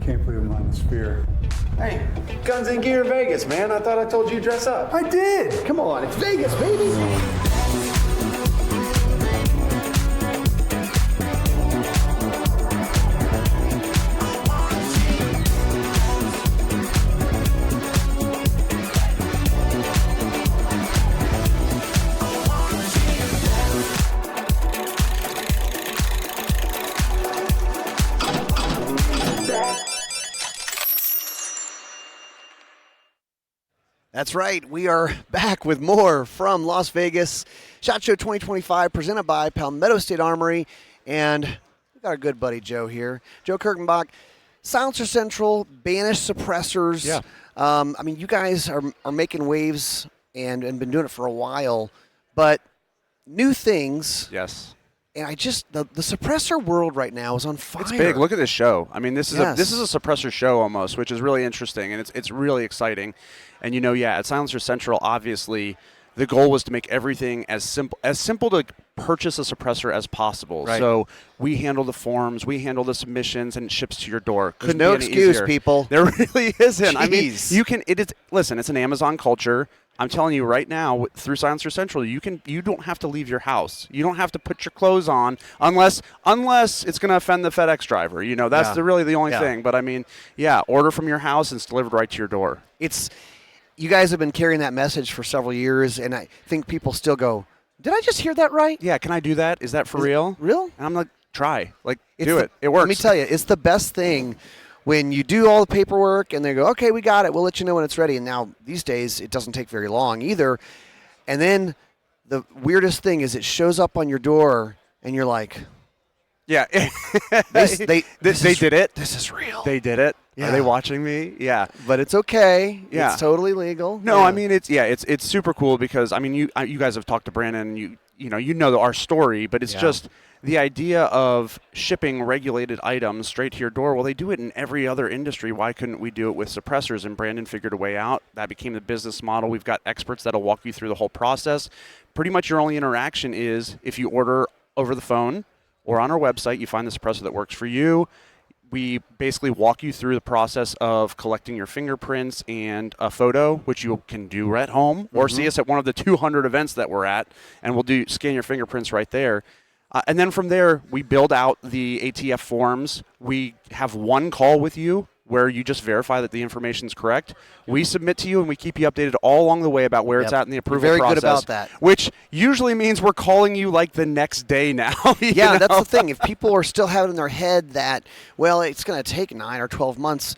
can't put him on the spear. Hey, Guns and Gear Vegas, man. I thought I told you to dress up. I did! Come on, it's Vegas, baby! That's right. We are back with more from Las Vegas. SHOT Show 2025 presented by Palmetto State Armory. And we got our good buddy Joe here. Joe Kirkenbach, Silencer Central, Banish suppressors. Yeah. I mean, you guys are making waves and been doing it for a while. But new things. Yes. And the suppressor world right now is on fire. It's big. Look at this show. I mean, this is Yes. this is a suppressor show almost, which is really interesting, and it's really exciting. And at Silencer Central, obviously, the goal was to make everything as simple to purchase a suppressor as possible. Right. So we handle the forms, we handle the submissions, and it ships to your door. There's no be any excuse, easier. people. There really isn't. I mean, Jeez. you can. It is. Listen, it's an Amazon culture. I'm telling you right now, through Silencer Central, you don't have to leave your house. You don't have to put your clothes on unless it's going to offend the FedEx driver. That's really the only thing. But I mean, order from your house and it's delivered right to your door. You guys have been carrying that message for several years, and I think people still go, did I just hear that right? Yeah, can I do that? Is that for real? Real? And I'm like, try. Do it. It works. Let me tell you, it's the best thing when you do all the paperwork and they go, okay, we got it. We'll let you know when it's ready. And now these days, it doesn't take very long either. And then the weirdest thing is it shows up on your door, and you're like, yeah. they did it. This is real. They did it. Yeah. Are they watching me? Yeah. But it's okay. Yeah. It's totally legal. No, Yeah. I mean it's super cool because I mean you guys have talked to Brandon and you know our story, but it's just the idea of shipping regulated items straight to your door. Well, they do it in every other industry. Why couldn't we do it with suppressors? And Brandon figured a way out. That became the business model. We've got experts that'll walk you through the whole process. Pretty much your only interaction is if you order over the phone or on our website, you find the suppressor that works for you. We basically walk you through the process of collecting your fingerprints and a photo, which you can do at home, or see us at one of the 200 events that we're at, and we'll scan your fingerprints right there. And then from there, we build out the ATF forms. We have one call with you where you just verify that the information is correct. We submit to you, and we keep you updated all along the way about where it's at in the approval Very process. good about that. Which usually means we're calling you like the next day now. Yeah, that's the thing. If people are still having in their head that, well, it's going to take 9 or 12 months,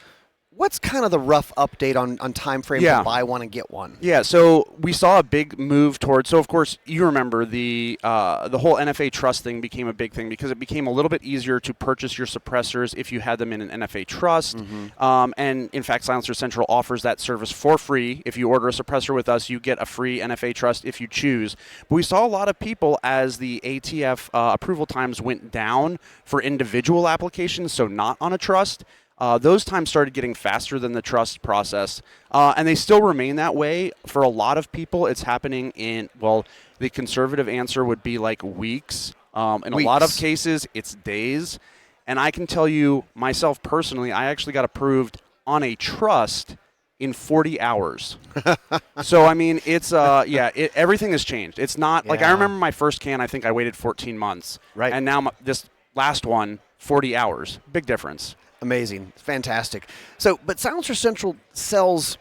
what's kind of the rough update on time frame to buy one and get one? Yeah, so we saw a big move towards. So of course you remember the whole NFA trust thing became a big thing because it became a little bit easier to purchase your suppressors if you had them in an NFA trust. And in fact, Silencer Central offers that service for free. If you order a suppressor with us, you get a free NFA trust if you choose. But we saw a lot of people as the ATF approval times went down for individual applications, so not on a trust. Those times started getting faster than the trust process, and they still remain that way. For a lot of people, it's happening the conservative answer would be like weeks. In a lot of cases, it's days. And I can tell you, myself personally, I actually got approved on a trust in 40 hours. So, I mean, it's, everything has changed. It's not, like, I remember my first can, I think I waited 14 months. Right. And now this last one, 40 hours. Big difference. Amazing. Fantastic. So, but Silencer Central sells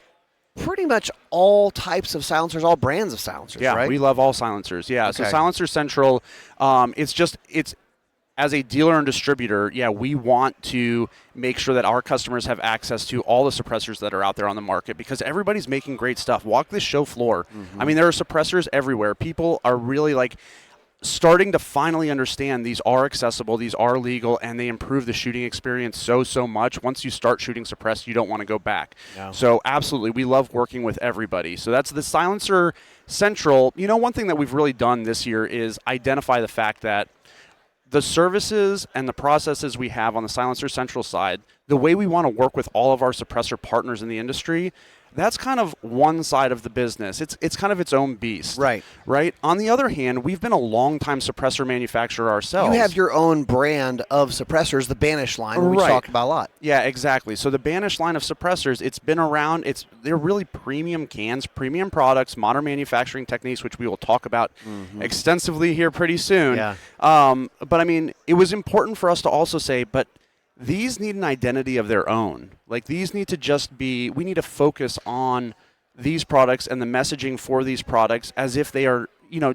pretty much all types of silencers, all brands of silencers, yeah, right? we love all silencers. Yeah, so Okay. Silencer Central, it's as a dealer and distributor, we want to make sure that our customers have access to all the suppressors that are out there on the market because everybody's making great stuff. Walk this show floor. I mean, there are suppressors everywhere. People are really starting to finally understand these are accessible, these are legal, and they improve the shooting experience so much. Once you start shooting suppressed, you don't want to go back. No. So absolutely, we love working with everybody. So that's the Silencer Central. One thing that we've really done this year is identify the fact that the services and the processes we have on the Silencer Central side, the way we want to work with all of our suppressor partners in the industry, That's kind of one side of the business. It's kind of its own beast. Right. Right? On the other hand, we've been a long-time suppressor manufacturer ourselves. You have your own brand of suppressors, the Banish line, we Right. talked about a lot. Yeah, exactly. So the Banish line of suppressors, it's been around. They're really premium cans, premium products, modern manufacturing techniques, which we will talk about extensively here pretty soon. Yeah. But I mean, it was important for us to also say, but these need an identity of their own. Like these need to just be, we need to focus on these products and the messaging for these products as if they are,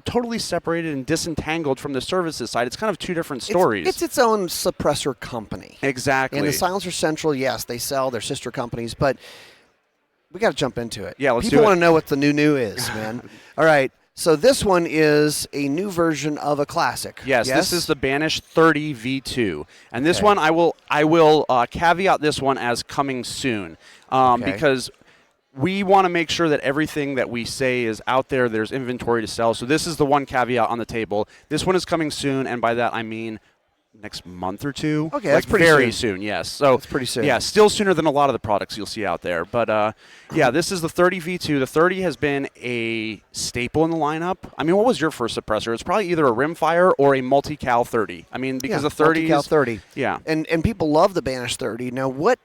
totally separated and disentangled from the services side. It's kind of two different stories. It's its own suppressor company. Exactly. And the Silencer Central, yes, they sell their sister companies, but we got to jump into it. Yeah, let's do People it. want to know what the new is, man. All right. So this one is a new version of a classic. Yes, this is the Banish 30 V2, and this Okay. one I will caveat this one as coming soon, Okay. because we want to make sure that everything that we say is out there. There's inventory to sell. So this is the one caveat on the table. This one is coming soon, and by that I mean next month or two. Okay, that's pretty very soon. Yes, so That's pretty soon. Yeah, still sooner than a lot of the products you'll see out there. But yeah, this is the 30 V2. The 30 has been a staple in the lineup. I mean, what was your first suppressor? It's probably either a rimfire or a multi-cal 30. I mean, because the 30 multi-cal 30. Yeah. And people love the Banish 30. Now, what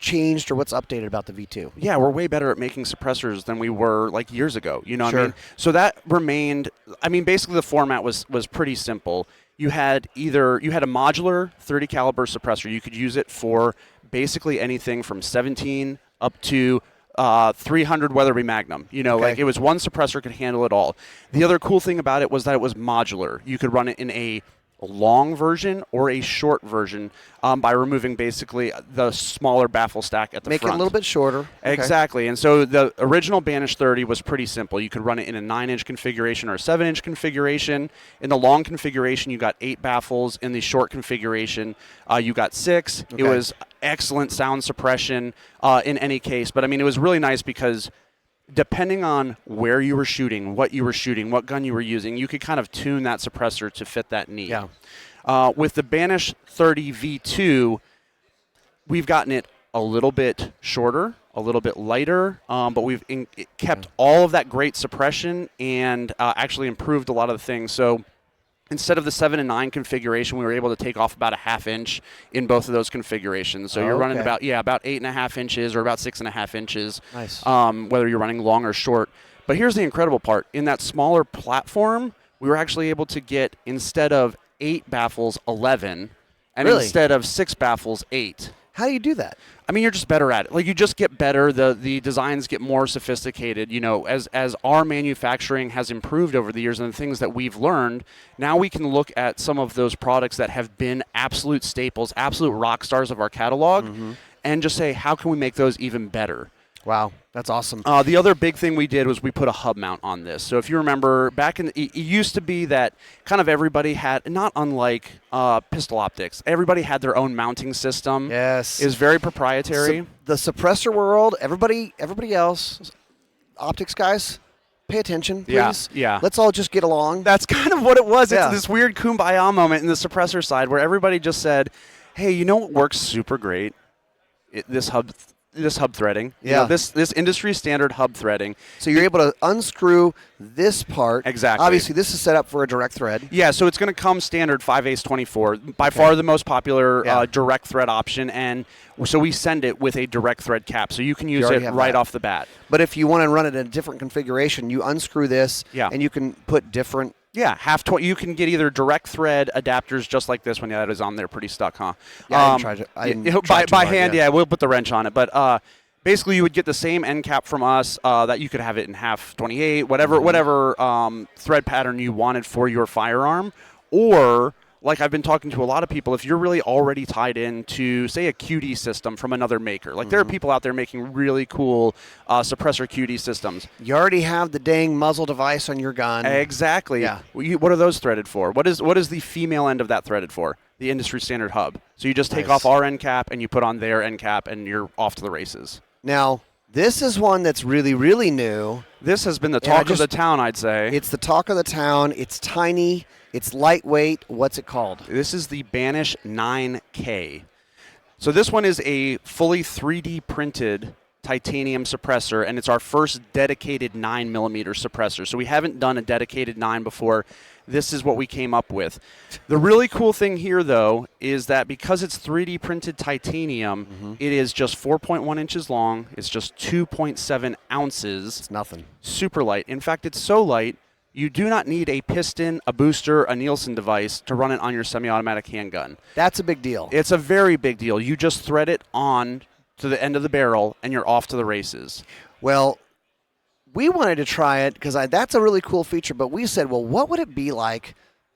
changed or what's updated about the V2? Yeah, we're way better at making suppressors than we were like years ago. You know what I Sure. mean? So that remained. I mean, basically the format was pretty simple. You had a modular 30 caliber suppressor. You could use it for basically anything from 17 up to 300 Weatherby Magnum. Okay. Like it was one suppressor could handle it all. The other cool thing about it was that it was modular. You could run it in a long version or a short version by removing basically the smaller baffle stack at the Make front. it a little bit shorter. Okay. Exactly. And so the original Banish 30 was pretty simple. You could run it in a 9-inch configuration or a 7-inch configuration. In the long configuration, you got 8 baffles. In the short configuration, you got 6. Okay. It was excellent sound suppression in any case. But, I mean, it was really nice because depending on where you were shooting, what gun you were using, you could kind of tune that suppressor to fit that need. Yeah. With the Banish 30 V2, we've gotten it a little bit shorter, a little bit lighter, but we've kept all of that great suppression and actually improved a lot of the things. So instead of the 7 and 9 configuration, we were able to take off about a ½ inch in both of those configurations. So you're running about 8.5 inches or about 6.5 inches, Nice. whether you're running long or short. But here's the incredible part. In that smaller platform, we were actually able to get, instead of 8 baffles, 11, and Really? instead of 6 baffles, 8. How do you do that? I mean, you're just better at it. Like, you just get better. The designs get more sophisticated. As our manufacturing has improved over the years and the things that we've learned, now we can look at some of those products that have been absolute staples, absolute rock stars of our catalog, and just say, how can we make those even better? Wow, that's awesome. The other big thing we did was we put a hub mount on this. So if you remember, back in it used to be that kind of everybody had, not unlike pistol optics, everybody had their own mounting system. Yes. It was very proprietary. The suppressor world, everybody else, optics guys, pay attention, please. Yeah. Let's all just get along. That's kind of what it was. Yeah. It's this weird kumbaya moment in the suppressor side where everybody just said, hey, you know what works super great? This hub threading. Yeah. This industry standard hub threading. So you're able to unscrew this part. Exactly. Obviously, this is set up for a direct thread. Yeah, so it's going to come standard 5/8 24, by far the most popular Yeah. direct thread option, and so we send it with a direct thread cap, so you can use already it have right that. off the bat. But if you want to run it in a different configuration, you unscrew this, Yeah. and you can put different. Yeah, you can get either direct thread adapters just like this one. Yeah, that is on there, pretty stuck, huh? Yeah, I didn't try too by hard, hand, yeah. yeah, we'll put the wrench on it, but basically you would get the same end cap from us that you could have it in half 28, whatever thread pattern you wanted for your firearm, or like I've been talking to a lot of people, if you're really already tied into, say, a QD system from another maker, like there are people out there making really cool suppressor QD systems. You already have the dang muzzle device on your gun. Exactly. Yeah. What are those threaded for? What is the female end of that threaded for? The industry standard hub. So you just take Nice. off our end cap and you put on their end cap and you're off to the races. Now, this is one that's really, really new. This has been the And I talk of the just- town, I'd say. It's the talk of the town. It's tiny. It's lightweight. What's it called? This is the Banish 9K. So this one is a fully 3D printed titanium suppressor, and it's our first dedicated 9mm suppressor. So we haven't done a dedicated 9 before. This is what we came up with. The really cool thing here, though, is that because it's 3D printed titanium, it is just 4.1 inches long. It's just 2.7 ounces. It's nothing. Super light. In fact, it's so light, you do not need a piston, a booster, a Nielsen device to run it on your semi-automatic handgun. That's a big deal. It's a very big deal. You just thread it on to the end of the barrel, and you're off to the races. Well, we wanted to try it because that's a really cool feature, but we said, well, what would it be like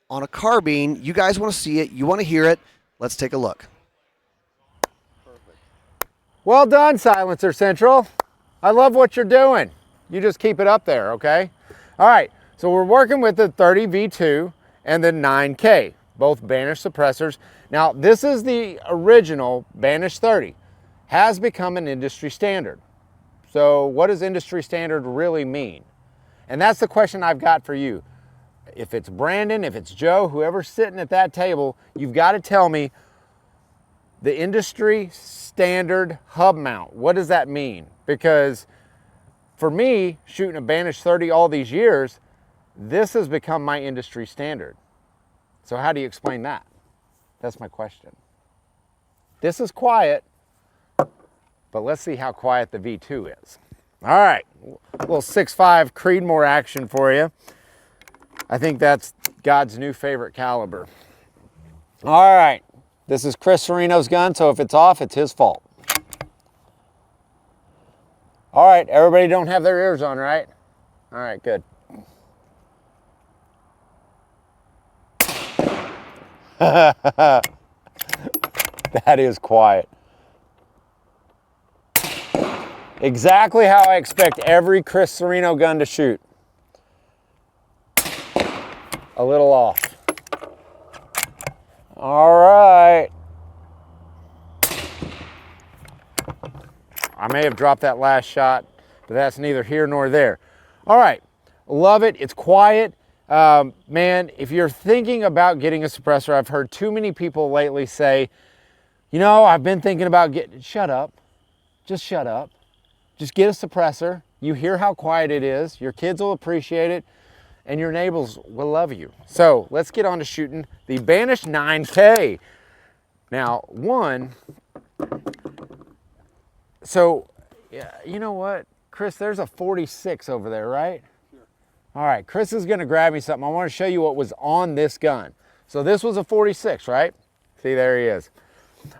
on a carbine? You guys want to see it. You want to hear it. Let's take a look. Well done, Silencer Central. I love what you're doing. You just keep it up there, okay? All right, so we're working with the 30 V2 and the 9K, both Banish suppressors. Now, this is the original Banish 30. Has become an industry standard. So what does industry standard really mean? And that's the question I've got for you. If it's Brandon, if it's Joe, whoever's sitting at that table, you've got to tell me the industry standard hub mount. What does that mean? Because for me, shooting a Banish 30 all these years, this has become my industry standard. So how do you explain that? That's my question. This is quiet. But let's see how quiet the V2 is. All right, a little 6.5 Creedmoor action for you. I think that's God's new favorite caliber. All right, this is Chris Sereno's gun, so if it's off, it's his fault. All right, everybody don't have their ears on, right? All right, good. That is quiet. Exactly how I expect every Chris Sereno gun to shoot. A little off. All right. I may have dropped that last shot, but that's neither here nor there. All right, love it. It's quiet. Man, if you're thinking about getting a suppressor, I've heard too many people lately say, you know, I've been thinking about getting, shut up. Just shut up. Just get a suppressor. You hear how quiet it is. Your kids will appreciate it, and your neighbors will love you. So let's get on to shooting the Banish 9K. Now, so you know what, Chris, there's a 46 over there, right? Sure. All right, Chris is gonna grab me something. I wanna show you what was on this gun. So this was a 46, right? See, there he is.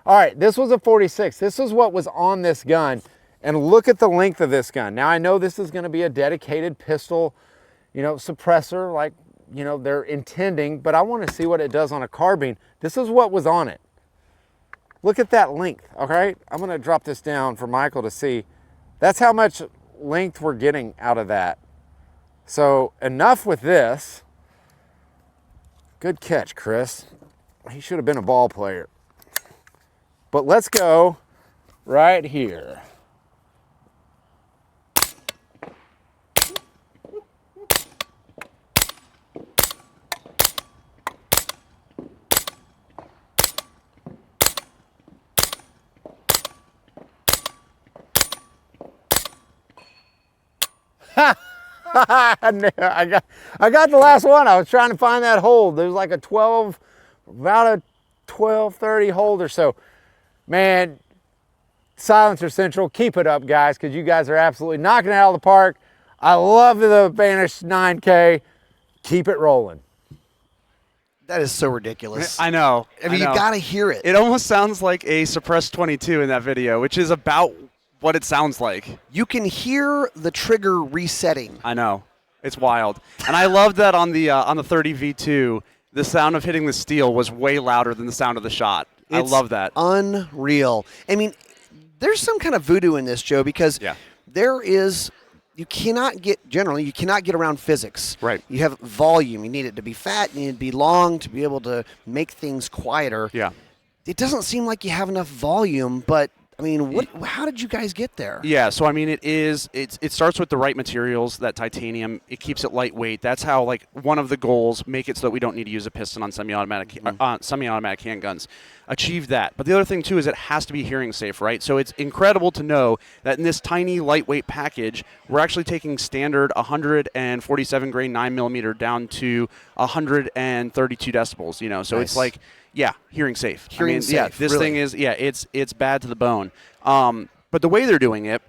All right, this was a 46. This is what was on this gun. And look at the length of this gun. Now I know this is gonna be a dedicated pistol, you know, suppressor like, you know, they're intending, but I wanna see what it does on a carbine. This is what was on it. Look at that length, okay? I'm gonna drop this down for Michael to see. That's how much length we're getting out of that. So enough with this. Good catch, Chris. He should have been a ball player. But let's go right here. I got the last one. I was trying to find that hold. There's like about a 12-30 hold or so. Man, Silencer Central, keep it up, guys, because you guys are absolutely knocking it out of the park. I love the Banish 9K. Keep it rolling. That is so ridiculous. I know. I mean, you got to hear it. It almost sounds like a Suppress 22 in that video, which is about what it sounds like. You can hear the trigger resetting. I know. It's wild. And I love that on the 30 V2, the sound of hitting the steel was way louder than the sound of the shot. I love that. Unreal. I mean, there's some kind of voodoo in this, Joe, because you cannot get around physics. Right. You have volume. You need it to be fat. You need it to be long to be able to make things quieter. Yeah. It doesn't seem like you have enough volume, but I mean, how did you guys get there? Yeah, so I mean, it starts with the right materials, that titanium. It keeps it lightweight. That's how, like, one of the goals, make it so that we don't need to use a piston on semi-automatic handguns. Achieve that. But the other thing too is it has to be hearing safe, right? So it's incredible to know that in this tiny lightweight package, we're actually taking standard 147 grain 9mm down to 132 decibels. You know, so Nice. It's like, yeah, hearing safe. Hearing safe, Yeah, this really. thing is, it's bad to the bone. But the way they're doing it,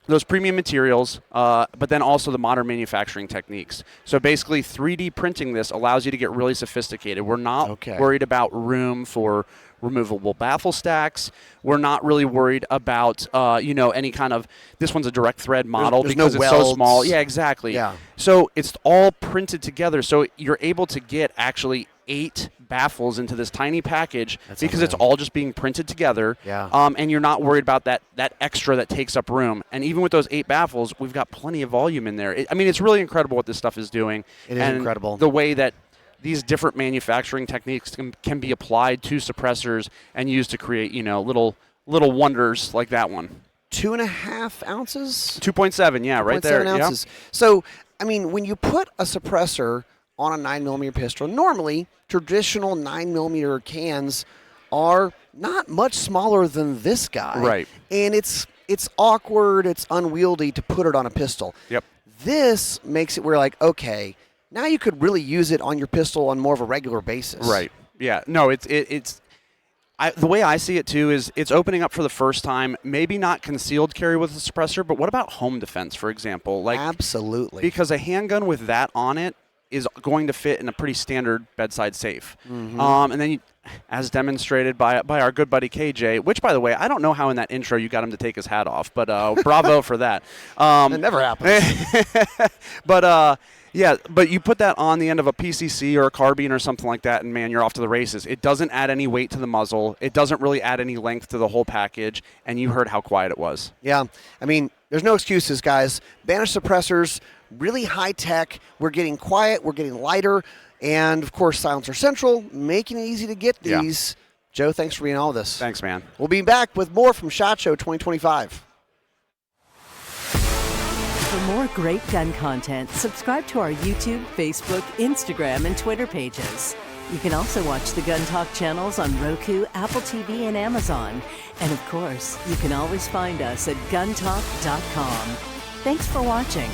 those premium materials, but then also the modern manufacturing techniques. So basically 3D printing this allows you to get really sophisticated. We're not worried about room for removable baffle stacks. We're not really worried about, any kind of, this one's a direct thread model there's because no it's so welds. small. Yeah, exactly. Yeah. So it's all printed together. So you're able to get actually 8 baffles into this tiny package because it's all just being printed together. Yeah. And you're not worried about that extra that takes up room. And even with those 8 baffles, we've got plenty of volume in there. It's really incredible what this stuff is doing. It is incredible. The way that these different manufacturing techniques can be applied to suppressors and used to create, little wonders like that one. 2.5 ounces? 2.7, yeah, right there. 2.7 ounces. So, I mean, when you put a suppressor on a 9mm pistol, normally traditional 9mm cans are not much smaller than this guy. Right. And it's awkward, it's unwieldy to put it on a pistol. Yep. This makes it where, like, okay, now you could really use it on your pistol on more of a regular basis. Right. Yeah. No, the way I see it too is it's opening up for the first time, maybe not concealed carry with a suppressor, but what about home defense, for example? Like, absolutely. Because a handgun with that on it is going to fit in a pretty standard bedside safe. Mm-hmm. And then, as demonstrated by our good buddy KJ, which, by the way, I don't know how in that intro you got him to take his hat off, but bravo for that. It never happens. But you put that on the end of a PCC or a carbine or something like that, and, man, you're off to the races. It doesn't add any weight to the muzzle. It doesn't really add any length to the whole package, and you heard how quiet it was. Yeah. I mean, there's no excuses, guys. Banish suppressors, really high tech. We're getting quiet. We're getting lighter. And, of course, Silencer Central, making it easy to get these. Yeah. Joe, thanks for being all this. Thanks, man. We'll be back with more from SHOT Show 2025. For more great gun content, subscribe to our YouTube, Facebook, Instagram, and Twitter pages. You can also watch the Gun Talk channels on Roku, Apple TV, and Amazon. And of course, you can always find us at guntalk.com. Thanks for watching.